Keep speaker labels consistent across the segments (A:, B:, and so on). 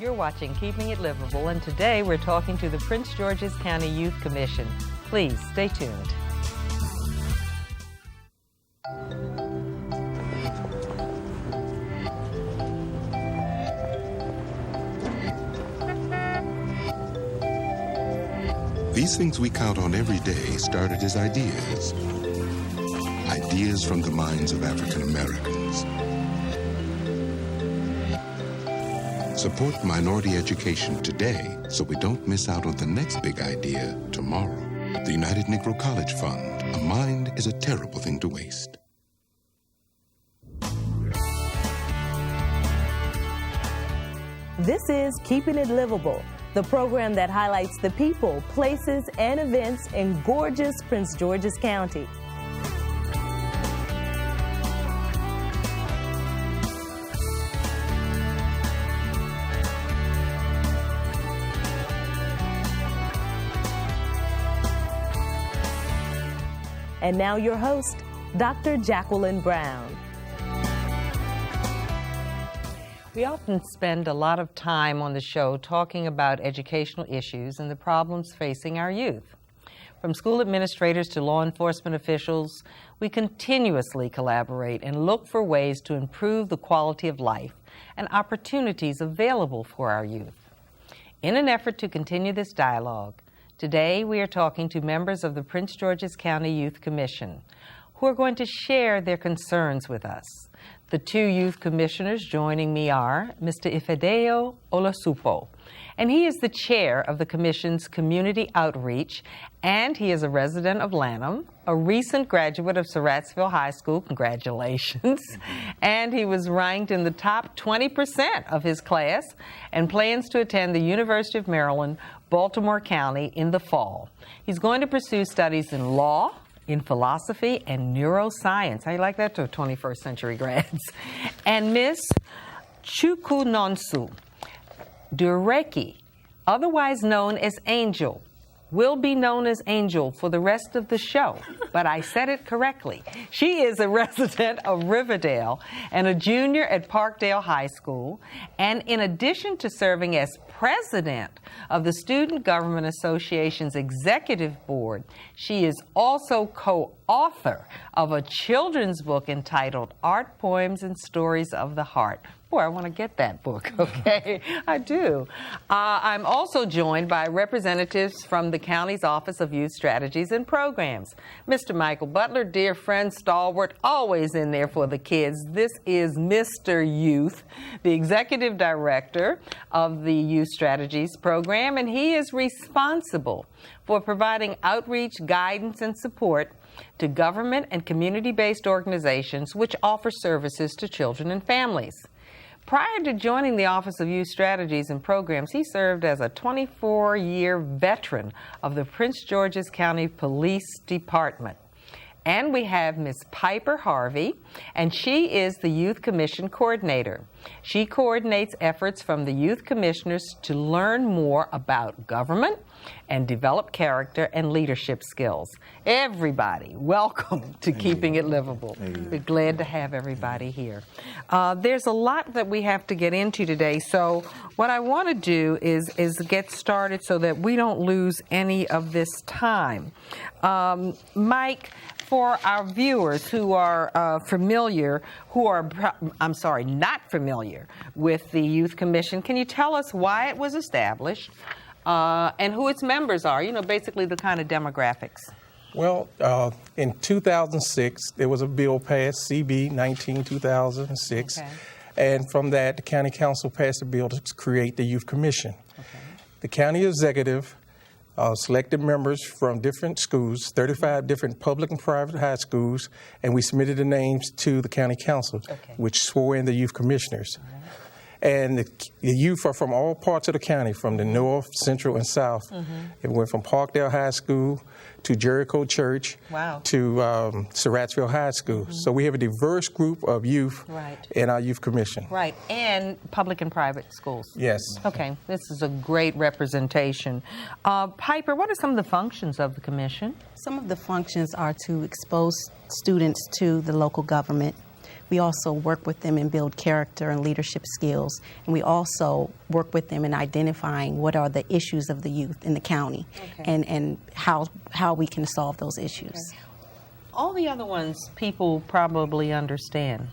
A: You're watching Keeping It Livable, and today we're talking to the Prince George's County Youth Commission. Please stay tuned.
B: These things we count on every day started as ideas. Ideas from the minds of African Americans. Support minority education today so we don't miss out on the next big idea tomorrow. The United Negro College Fund. A mind is a terrible thing to waste.
C: This is Keeping It Livable, the program that highlights the people, places, and events in gorgeous Prince George's County. And now your host, Dr. Jacqueline Brown.
A: We often spend a lot of time on the show talking about educational issues and the problems facing our youth. From school administrators to law enforcement officials, we continuously collaborate and look for ways to improve the quality of life and opportunities available for our youth. In an effort to continue this dialogue, today we are talking to members of the Prince George's County Youth Commission who are going to share their concerns with us. The two youth commissioners joining me are Mr. Ifedeo Olasupo, and he is the chair of the commission's community outreach, and he is a resident of Lanham, a recent graduate of Surrattsville High School, congratulations, and he was ranked in the top 20% of his class and plans to attend the University of Maryland, Baltimore County in the fall. He's going to pursue studies in law, in philosophy, and neuroscience. How you like that to 21st century grads? And Miss Chukwunonso Dureki, otherwise known as Angel, will be known as Angel for the rest of the show, but I said it correctly. She is a resident of Riverdale and a junior at Parkdale High School, and in addition to serving as president of the Student Government Association's Executive Board, she is also co-author of a children's book entitled Art, Poems, and Stories of the Heart. Boy, I want to get that book, okay? I do. I'm also joined by representatives from the county's Office of Youth Strategies and Programs. Mr. Michael Butler, dear friend, stalwart, always in there for the kids. This is Mr. Youth, the executive director of the Youth Strategies Program, and he is responsible for providing outreach, guidance, and support to government and community-based organizations which offer services to children and families. Prior to joining the Office of Youth Strategies and Programs, he served as a 24-year veteran of the Prince George's County Police Department. And we have Ms. Piper Harvey, and she is the Youth Commission Coordinator. She coordinates efforts from the youth commissioners to learn more about government and develop character and leadership skills. Everybody, welcome to Keeping It Livable. We're glad to have everybody here. There's a lot that we have to get into today, so what I want to do is get started so that we don't lose any of this time. Mike, for our viewers who are not familiar with the Youth Commission, can you tell us why it was established and who its members are, basically the kind of demographics?
D: Well, in 2006, there was a bill passed, CB 19-2006, okay. And from that, the County Council passed a bill to create the Youth Commission. Okay. The county executive selected members from different schools, 35 different public and private high schools, and we submitted the names to the County Council, okay. Which swore in the youth commissioners. Right. And the youth are from all parts of the county, from the north, central, and south. Mm-hmm. It went from Parkdale High School to Jericho Church to Surrattsville High School. Mm-hmm. So we have a diverse group of youth in our youth commission. Right,
A: and public and private schools.
D: Yes.
A: Okay, this is a great representation. Piper, what are some of the functions of the commission?
E: Some of the functions are to expose students to the local government, We also work with them and build character and leadership skills. And we also work with them in identifying what are the issues of the youth in the county, and how we can solve those issues.
A: Okay. All the other ones people probably understand.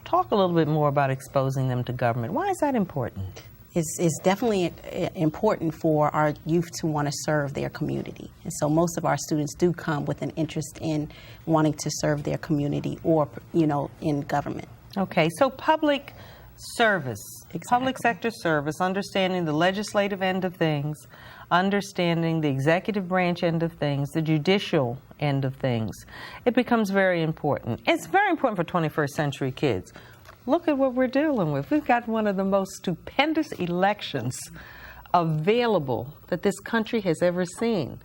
A: Talk a little bit more about exposing them to government. Why is that important?
E: It's definitely important for our youth to want to serve their community. And so most of our students do come with an interest in wanting to serve their community or, in government.
A: Okay, so public service, public sector service, understanding the legislative end of things, understanding the executive branch end of things, the judicial end of things. It becomes very important. It's very important for 21st century kids. Look at what we're dealing with. We've got one of the most stupendous elections available that this country has ever seen.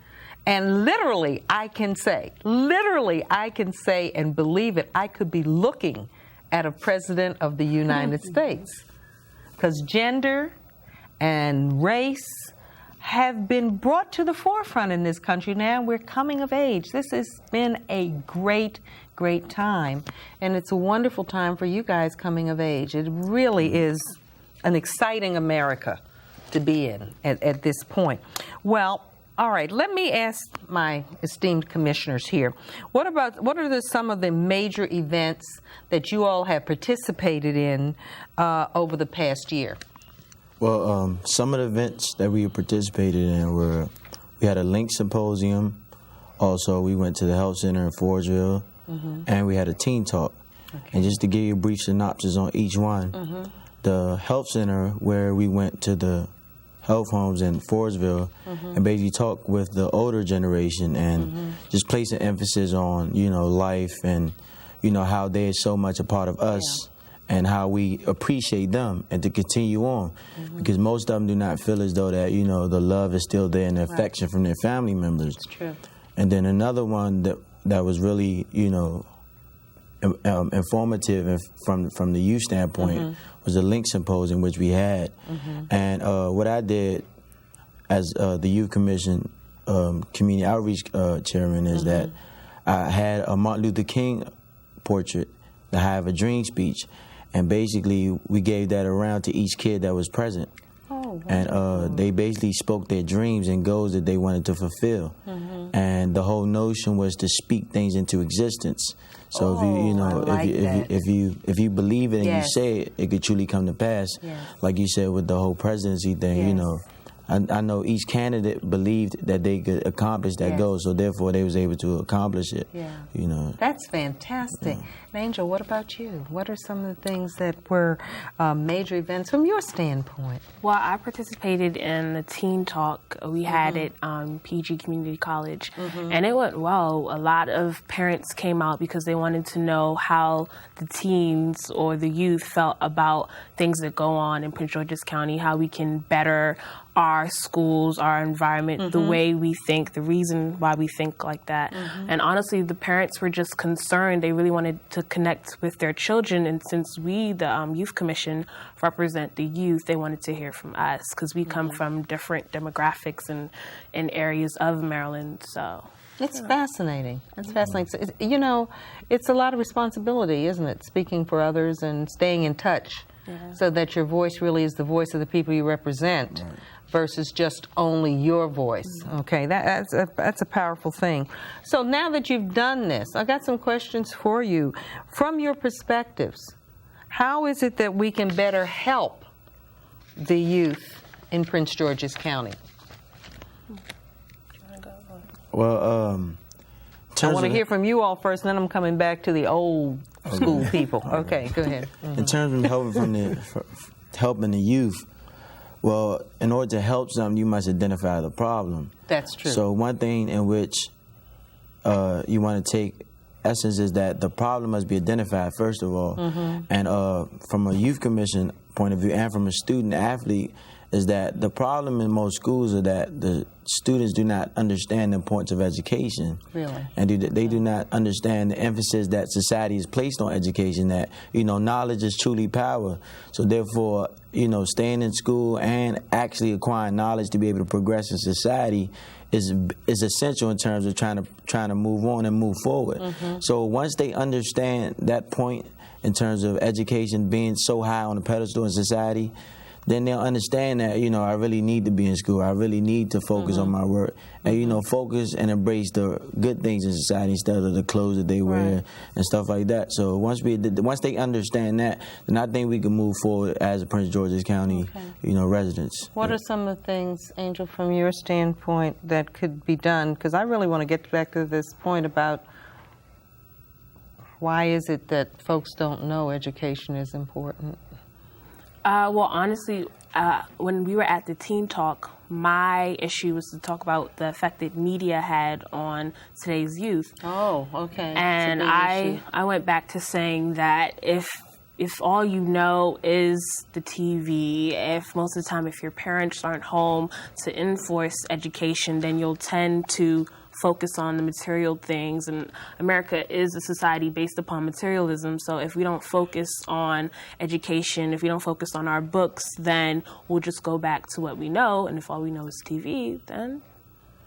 A: And literally, I can say and believe it, I could be looking at a president of the United States. Because gender and race have been brought to the forefront in this country now. We're coming of age. This has been a great time, and it's a wonderful time for you guys coming of age. It really is an exciting America to be in at this point. Well, all right, let me ask my esteemed commissioners here. What are some of the major events that you all have participated in over the past year?
F: Well, some of the events that we participated in were, we had a Link Symposium. Also, we went to the Health Center in Forestville, and we had a Teen Talk. Okay. And just to give you a brief synopsis on each one, the Health Center, where we went to the health homes in Forestville and basically talked with the older generation and just place an emphasis on, life and, how they're so much a part of us. Yeah. And how we appreciate them and to continue on. Because most of them do not feel as though that, the love is still there and the affection from their family members. That's true. And then another one that was really, informative and from the youth standpoint was the Link Symposium, which we had. And what I did as the Youth Commission Community Outreach Chairman is that I had a Martin Luther King portrait, the I Have a Dream speech. And basically, we gave that around to each kid that was present. Oh, and they basically spoke their dreams and goals that they wanted to fulfill. And the whole notion was to speak things into existence. So if you believe it and you say it, it could truly come to pass. Yes. Like you said with the whole presidency thing, I know each candidate believed that they could accomplish that goal, so therefore they was able to accomplish it. Yeah.
A: That's fantastic. Yeah. And Angel, what about you? What are some of the things that were major events from your standpoint?
G: Well, I participated in the Teen Talk. We had it PG Community College, and it went well. A lot of parents came out because they wanted to know how the teens or the youth felt about things that go on in Prince George's County, how we can better our schools, our environment, the way we think, the reason why we think like that. And honestly, the parents were just concerned. They really wanted to connect with their children. And since we, the Youth Commission, represent the youth, they wanted to hear from us because we come from different demographics and areas of Maryland. So
A: it's fascinating. It's fascinating. It's a lot of responsibility, isn't it? Speaking for others and staying in touch so that your voice really is the voice of the people you represent. Right. Versus just only your voice. Okay, that's a powerful thing. So now that you've done this, I got some questions for you. From your perspectives, how is it that we can better help the youth in Prince George's County?
F: Well,
A: I want to hear from you all first, and then I'm coming back to the old school people. Okay, go ahead.
F: In terms of helping the youth, well, in order to help something, you must identify the problem.
A: That's true.
F: So one thing in which you want to take essence is that the problem must be identified, first of all. And from a youth commission point of view and from a student athlete is that the problem in most schools is that the students do not understand the importance of education.
A: Really?
F: And they do not understand the emphasis that society has placed on education, that, knowledge is truly power. So therefore, staying in school and actually acquiring knowledge to be able to progress in society is essential in terms of trying to move on and move forward. Mm-hmm. So once they understand that point in terms of education being so high on the pedestal in society, then they'll understand that, I really need to be in school. I really need to focus on my work. And, focus and embrace the good things in society instead of the clothes that they wear and stuff like that. So once they understand that, then I think we can move forward as a Prince George's County, residents.
A: What are some of the things, Angel, from your standpoint that could be done? Because I really want to get back to this point about why is it that folks don't know education is important?
G: Well, honestly, when we were at the Teen Talk, my issue was to talk about the effect that media had on today's youth.
A: Oh, okay.
G: And I went back to saying that if all you know is the TV, if most of the time if your parents aren't home to enforce education, then you'll tend to focus on the material things, and America is a society based upon materialism. So if we don't focus on education, if we don't focus on our books, then we'll just go back to what we know, and if all we know is TV, then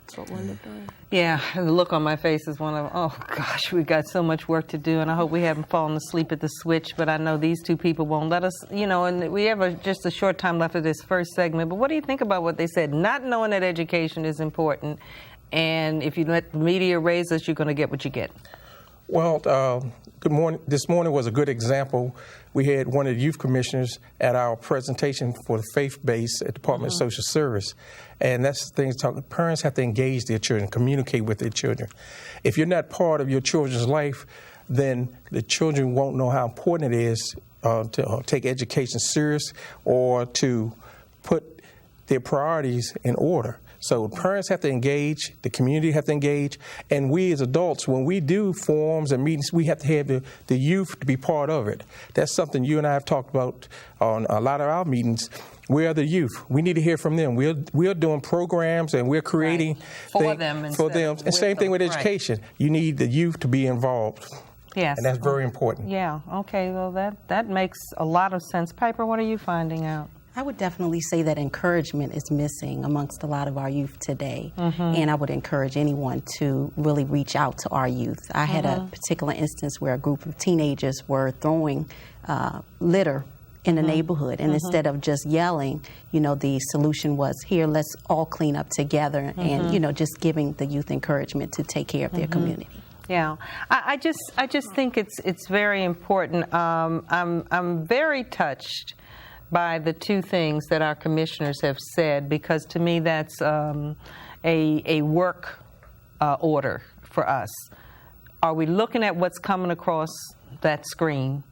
G: that's what we'll end up doing.
A: Yeah, the look on my face is one of, oh gosh, we got so much work to do, and I hope we haven't fallen asleep at the switch, but I know these two people won't let us, and we have just a short time left of this first segment, but what do you think about what they said? Not knowing that education is important, and if you let the media raise us, you're going to get what you get.
D: Well, good morning. This morning was a good example. We had one of the youth commissioners at our presentation for the faith base at Department of Social Service. And that's the thing, parents have to engage their children, communicate with their children. If you're not part of your children's life, then the children won't know how important it is to take education serious or to put their priorities in order. So parents have to engage, the community have to engage, and we as adults, when we do forums and meetings, we have to have the youth to be part of it. That's something you and I have talked about on a lot of our meetings. We are the youth. We need to hear from them. We're doing programs and we're creating
A: for them.
D: And same thing with education. You need the youth to be involved.
A: Yes.
D: And that's very important.
A: Yeah. Okay. Well, that makes a lot of sense. Piper, what are you finding out?
E: I would definitely say that encouragement is missing amongst a lot of our youth today. And I would encourage anyone to really reach out to our youth. I had a particular instance where a group of teenagers were throwing litter in the neighborhood. And instead of just yelling, the solution was, here, let's all clean up together and, just giving the youth encouragement to take care of their community.
A: Yeah, I just think it's very important. I'm very touched by the two things that our commissioners have said, because to me that's a work order for us. Are we looking at what's coming across that screen,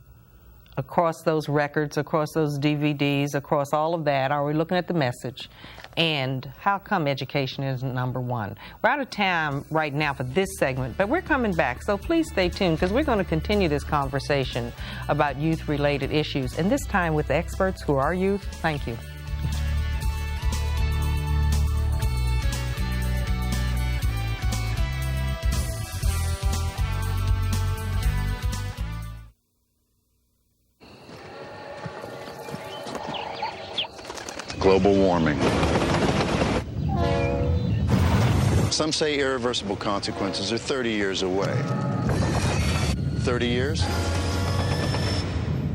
A: across those records, across those DVDs, across all of that? Are we looking at the message? And how come education isn't number one? We're out of time right now for this segment, but we're coming back, so please stay tuned, because we're going to continue this conversation about youth-related issues, and this time with the experts who are youth. Thank you.
H: Global warming. Some say irreversible consequences are 30 years away. 30 years?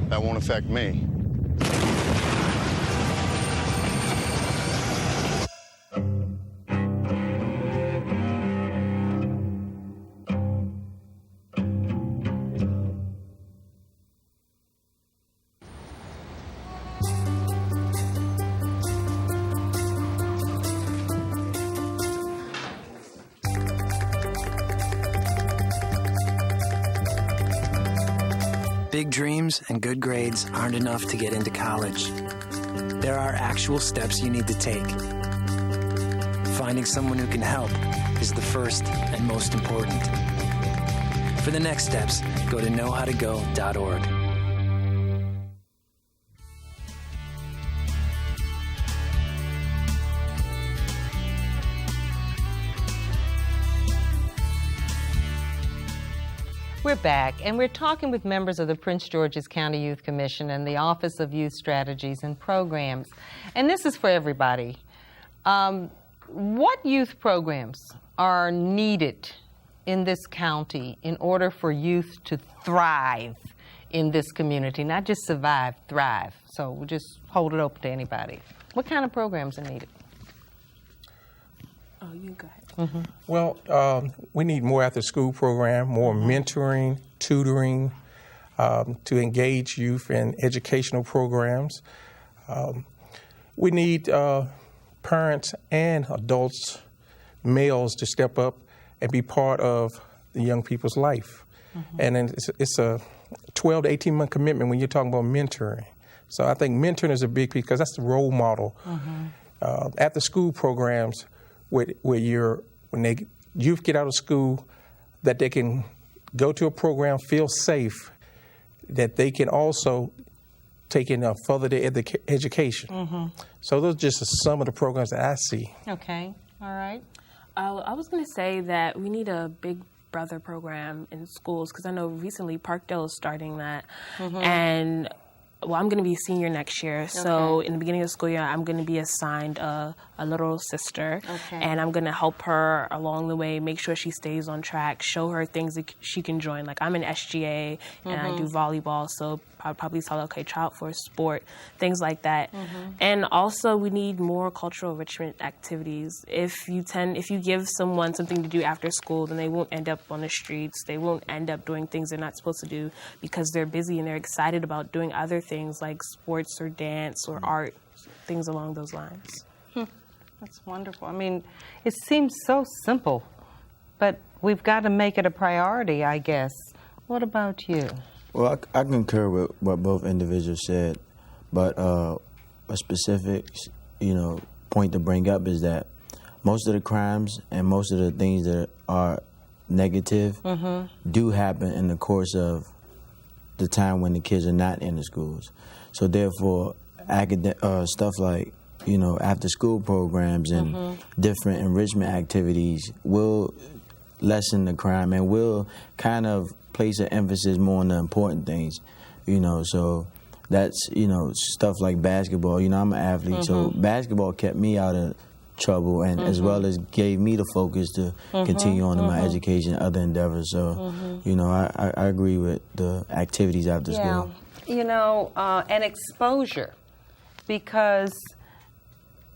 H: That won't affect me.
I: Big dreams and good grades aren't enough to get into college. There are actual steps you need to take. Finding someone who can help is the first and most important. For the next steps, go to knowhowtogo.org.
A: We're back, and we're talking with members of the Prince George's County Youth Commission and the Office of Youth Strategies and Programs. And this is for everybody. What youth programs are needed in this county in order for youth to thrive in this community? Not just survive, thrive. So we'll just hold it open to anybody. What kind of programs are needed?
G: Oh, you go ahead.
A: Mm-hmm.
D: Well, we need more after-school program, more mentoring, tutoring, to engage youth in educational programs. We need parents and adults, males, to step up and be part of the young people's life. Mm-hmm. And then it's a 12 to 18-month commitment when you're talking about mentoring. So I think mentoring is a big piece because that's the role model. Mm-hmm. After-school programs, when youth get out of school, that they can go to a program, feel safe, that they can also take in further their education. Mm-hmm. So those are just some of the programs that I see.
A: Okay, all right.
G: I was going to say that we need a Big Brother program in schools because I know recently Parkdale is starting that. Mm-hmm. And well, I'm going to be a senior next year, so in the beginning of the school year, I'm going to be assigned a little sister, and I'm going to help her along the way, make sure she stays on track, show her things that she can join. Like, I'm in SGA, and I do volleyball, so I'll probably tell her, okay, try out for a sport, things like that. Mm-hmm. And also, we need more cultural enrichment activities. If you give someone something to do after school, then they won't end up on the streets. They won't end up doing things they're not supposed to do because they're busy and they're excited about doing other things like sports or dance or art, things along those lines.
A: That's wonderful. I mean, it seems so simple, but we've got to make it a priority, I guess. What about you?
F: Well, I concur with what both individuals said, but a specific, point to bring up is that most of the crimes and most of the things that are negative do happen in the course of the time when the kids are not in the schools. So therefore, stuff like, after-school programs and different enrichment activities will lessen the crime and will kind of place an emphasis more on the important things, so that's, stuff like basketball. I'm an athlete, so basketball kept me out of trouble and as well as gave me the focus to continue on in my education and other endeavors. So, I agree with the activities after school.
A: And exposure, because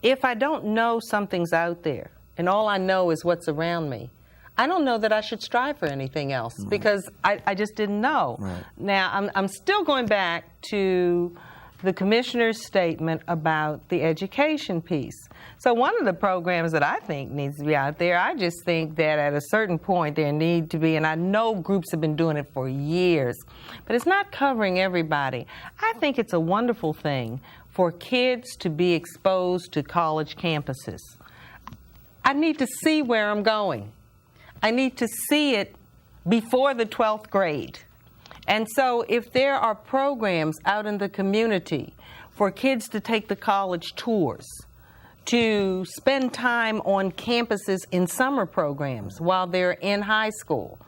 A: if I don't know something's out there and all I know is what's around me, I don't know that I should strive for anything else because I just didn't know. Right. Now, I'm still going back to the commissioner's statement about the education piece. So one of the programs that I think needs to be out there, I just think that at a certain point there need to be, and I know groups have been doing it for years, but it's not covering everybody. I think it's a wonderful thing for kids to be exposed to college campuses. I need to see where I'm going. I need to see it before the 12th grade. And so if there are programs out in the community for kids to take the college tours, to spend time on campuses in summer programs while they're in high school,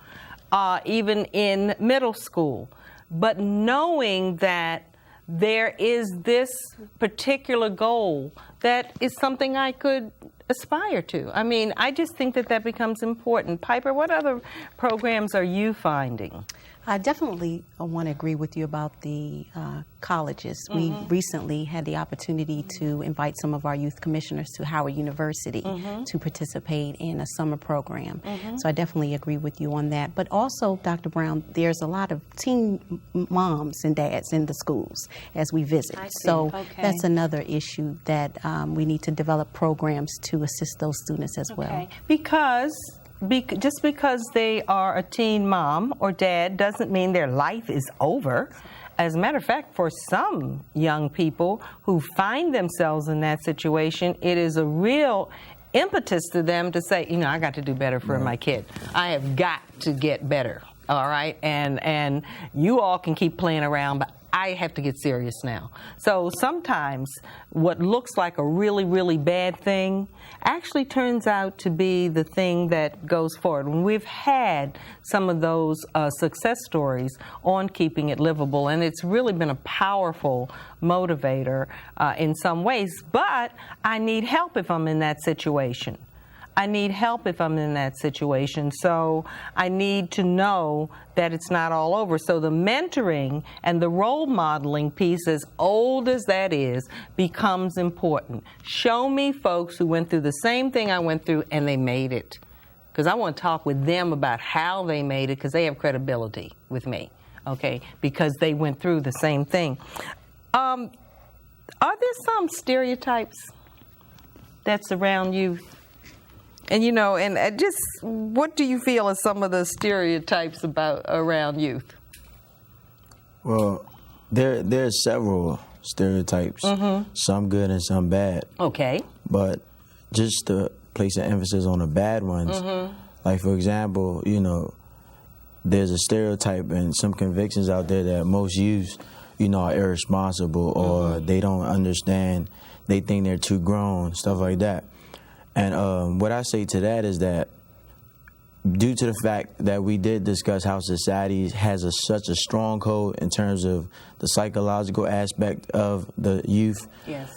A: even in middle school, but knowing that there is this particular goal that is something I could aspire to. I mean, I just think that becomes important. Piper, what other programs are you finding?
E: I definitely want to agree with you about the colleges. We recently had the opportunity to invite some of our youth commissioners to Howard University to participate in a summer program. So I definitely agree with you on that. But also, Dr. Brown, there's a lot of teen moms and dads in the schools as we visit. So that's another issue that we need to develop programs to assist those students as well.
A: Just because they are a teen mom or dad doesn't mean their life is over. As a matter of fact, for some young people who find themselves in that situation, it is a real impetus to them to say, I got to do better for my kid. I have got to get better, all right? And you all can keep playing around, but I have to get serious now. So sometimes what looks like a really, really bad thing actually turns out to be the thing that goes forward. And we've had some of those success stories on Keeping It Livable, and it's really been a powerful motivator in some ways. But I need help if I'm in that situation. I need help if I'm in that situation. So I need to know that it's not all over. So the mentoring and the role modeling piece, as old as that is, becomes important. Show me folks who went through the same thing I went through and they made it. Because I want to talk with them about how they made it, because they have credibility with me, okay, because they went through the same thing. Are there some stereotypes that surround youth? And, you know, and just what do you feel are some of the stereotypes around youth?
F: Well, there are several stereotypes, some good and some bad.
A: Okay.
F: But just to place an emphasis on the bad ones, like, for example, you know, there's a stereotype and some convictions out there that most youths, you know, are irresponsible or they don't understand, they think they're too grown, stuff like that. And what I say to that is that due to the fact that we did discuss how society has such a stronghold in terms of the psychological aspect of the youth,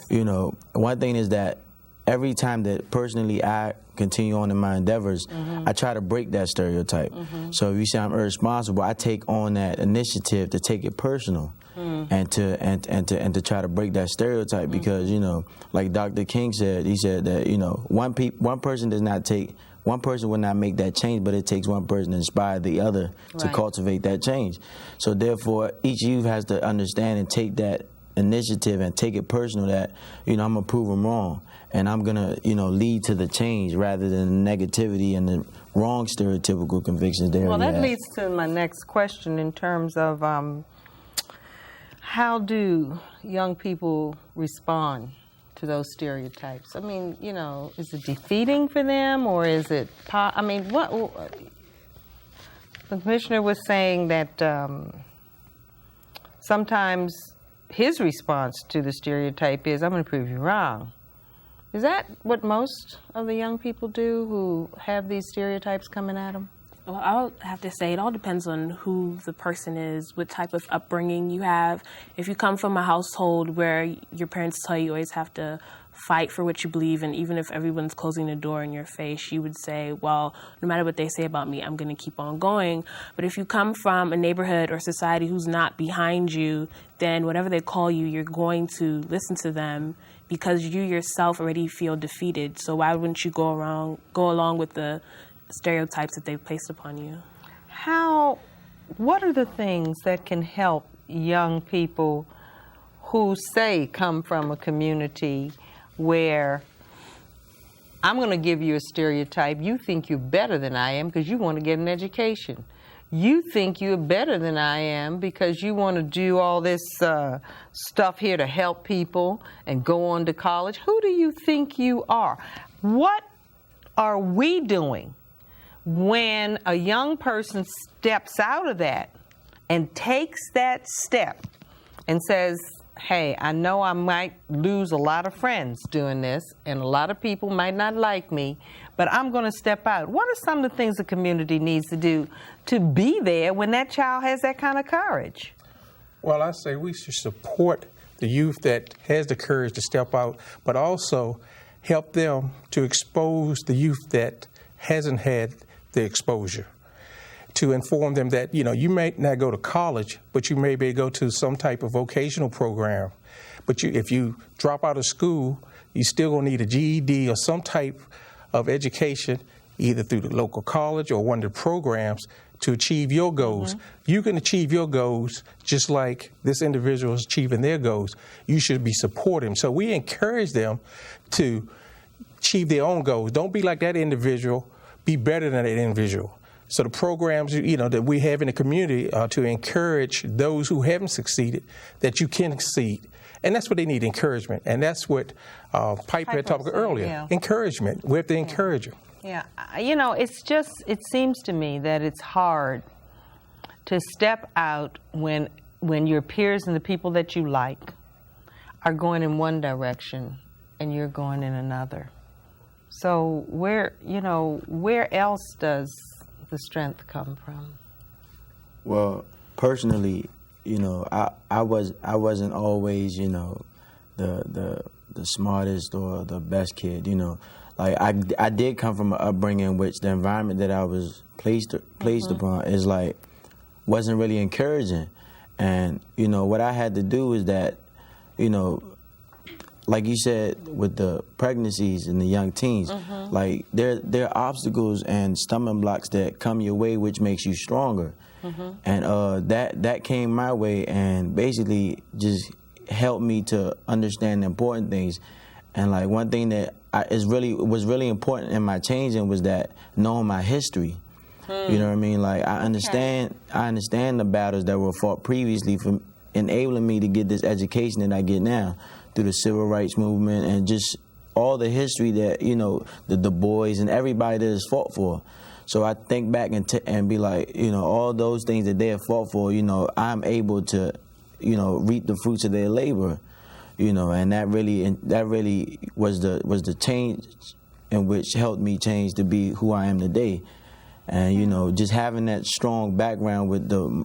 F: you know, one thing is that every time that personally I continue on in my endeavors, I try to break that stereotype. So if you say I'm irresponsible, I take on that initiative to take it personal. And to try to break that stereotype, because, you know, like Dr. King said, he said that, you know, one person will not make that change, but it takes one person to inspire the other to cultivate that change. So therefore, each youth has to understand and take that initiative and take it personal that, you know, I'm gonna prove them wrong, and I'm gonna, you know, lead to the change rather than the negativity and the wrong stereotypical convictions there.
A: Well, that leads to my next question in terms of how do young people respond to those stereotypes? I mean, you know, is it defeating for them, or is it, I mean, what, the commissioner was saying that sometimes his response to the stereotype is, I'm going to prove you wrong. Is that what most of the young people do who have these stereotypes coming at them?
G: Well, I'll have to say it all depends on who the person is, what type of upbringing you have. If you come from a household where your parents tell you always have to fight for what you believe, and even if everyone's closing the door in your face, you would say, well, no matter what they say about me, I'm going to keep on going. But if you come from a neighborhood or society who's not behind you, then whatever they call you, you're going to listen to them because you yourself already feel defeated. So why wouldn't you go along with the stereotypes that they've placed upon you?
A: What are the things that can help young people who say come from a community where I'm going to give you a stereotype, you think you're better than I am because you want to get an education. You think you're better than I am because you want to do all this stuff here to help people and go on to college. Who do you think you are? What are we doing when a young person steps out of that and takes that step and says, hey, I know I might lose a lot of friends doing this, and a lot of people might not like me, but I'm going to step out. What are some of the things the community needs to do to be there when that child has that kind of courage?
D: Well, I say we should support the youth that has the courage to step out, but also help them to expose the youth that hasn't had the exposure, to inform them that, you know, you may not go to college, but you may be able to go to some type of vocational program. But if you drop out of school, you still going to need a GED or some type of education, either through the local college or one of the programs, to achieve your goals. You can achieve your goals just like this individual is achieving their goals. You should be supporting them. So we encourage them to achieve their own goals. Don't be like that individual. Be better than that individual. So the programs, you know, that we have in the community are to encourage those who haven't succeeded that you can succeed. And that's what they need, encouragement. And that's what Piper had talked about earlier, encouragement. We have to encourage them.
A: Yeah, you know, it seems to me that it's hard to step out when when your peers and the people that you like are going in one direction and you're going in another. So where else does the strength come from?
F: Well, personally, I wasn't always, the smartest or the best kid, Like I did come from an upbringing in which the environment that I was placed upon is like wasn't really encouraging. And, what I had to do is that, like you said, with the pregnancies and the young teens, like there are obstacles and stumbling blocks that come your way, which makes you stronger. And that came my way and basically just helped me to understand the important things. And like one thing that was really important in my changing was that knowing my history. You know what I mean? Like I understand the battles that were fought previously for enabling me to get this education that I get now through the civil rights movement and just all the history that, the Du Bois and everybody that has fought for. So I think back and be like, all those things that they have fought for, I'm able to, reap the fruits of their labor, and that really was the change in which helped me change to be who I am today. And, just having that strong background with the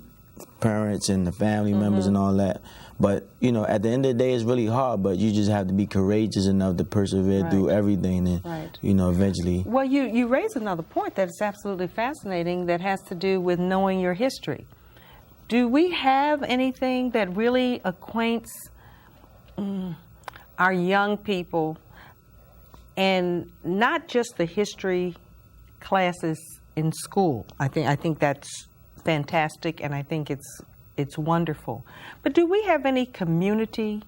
F: parents and the family members and all that. But, at the end of the day, it's really hard, but you just have to be courageous enough to persevere through everything and, eventually.
A: Well, you raise another point that is absolutely fascinating that has to do with knowing your history. Do we have anything that really acquaints our young people, and not just the history classes in school? I think that's fantastic, and I think it's wonderful. But do we have any community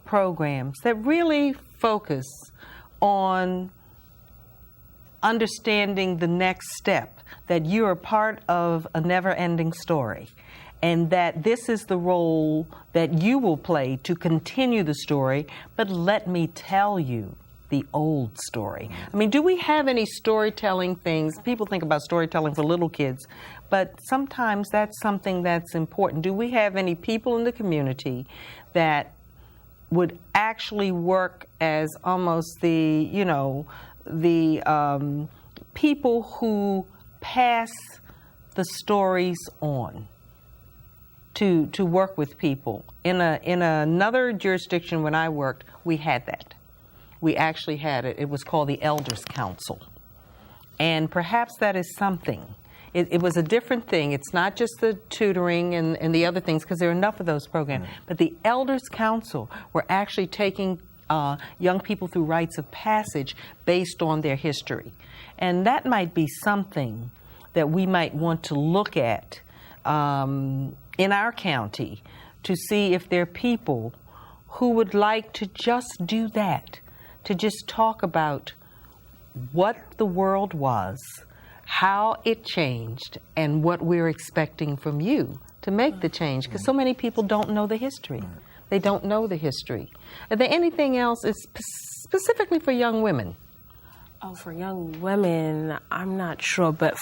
A: programs that really focus on understanding the next step, that you are part of a never-ending story, and that this is the role that you will play to continue the story, but let me tell you the old story? I mean, do we have any storytelling things? People think about storytelling for little kids, but sometimes that's something that's important. Do we have any people in the community that would actually work as almost the people who pass the stories on to work with people? In another jurisdiction when I worked, we had that. We actually had it. It was called the Elders Council. And perhaps that is something. It was a different thing. It's not just the tutoring and the other things, because there are enough of those programs. But the Elders Council were actually taking young people through rites of passage based on their history. And that might be something that we might want to look at in our county to see if there are people who would like to just do that, to just talk about what the world was, how it changed, and what we're expecting from you to make the change. Because so many people don't know the history. They don't know the history. Are there anything else specifically for young women?
G: Oh, for young women, I'm not sure, but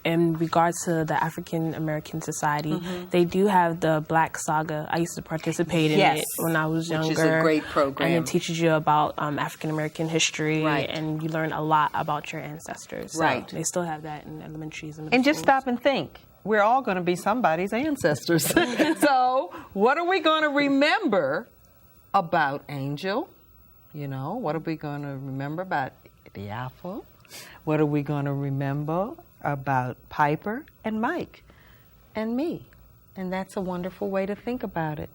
G: in regards to the African American Society, they do have the Black Saga. I used to participate in it when I was younger.
A: Which is a great program.
G: And it teaches you about African American history, and you learn a lot about your ancestors. So they still have that in elementaries and middle
A: just
G: schools.
A: stop and think. We're all going to be somebody's ancestors. So what are we going to remember about Angel? What are we going to remember about Diafo? What are we going to remember about Piper and Mike and me? And that's a wonderful way to think about it.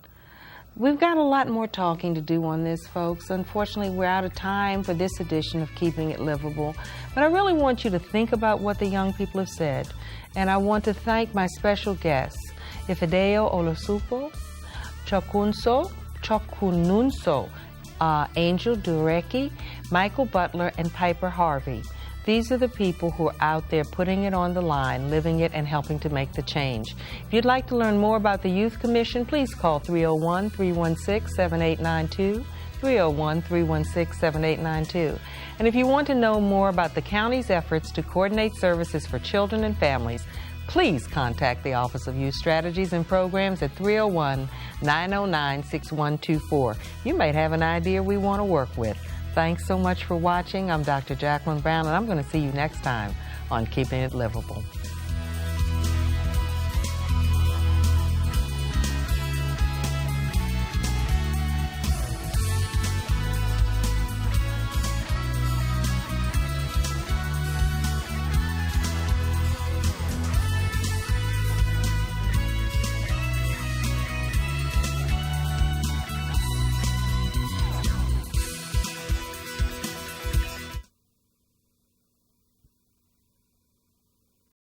A: We've got a lot more talking to do on this, folks. Unfortunately, we're out of time for this edition of Keeping It Livable. But I really want you to think about what the young people have said. And I want to thank my special guests, Ifedeo Olosupo, Chokununso, Angel Durecki, Michael Butler, and Piper Harvey. These are the people who are out there putting it on the line, living it, and helping to make the change. If you'd like to learn more about the Youth Commission, please call 301-316-7892, 301-316-7892. And if you want to know more about the county's efforts to coordinate services for children and families, please contact the Office of Youth Strategies and Programs at 301-909-6124. You might have an idea we want to work with. Thanks so much for watching. I'm Dr. Jacqueline Brown, and I'm going to see you next time on Keeping It Livable.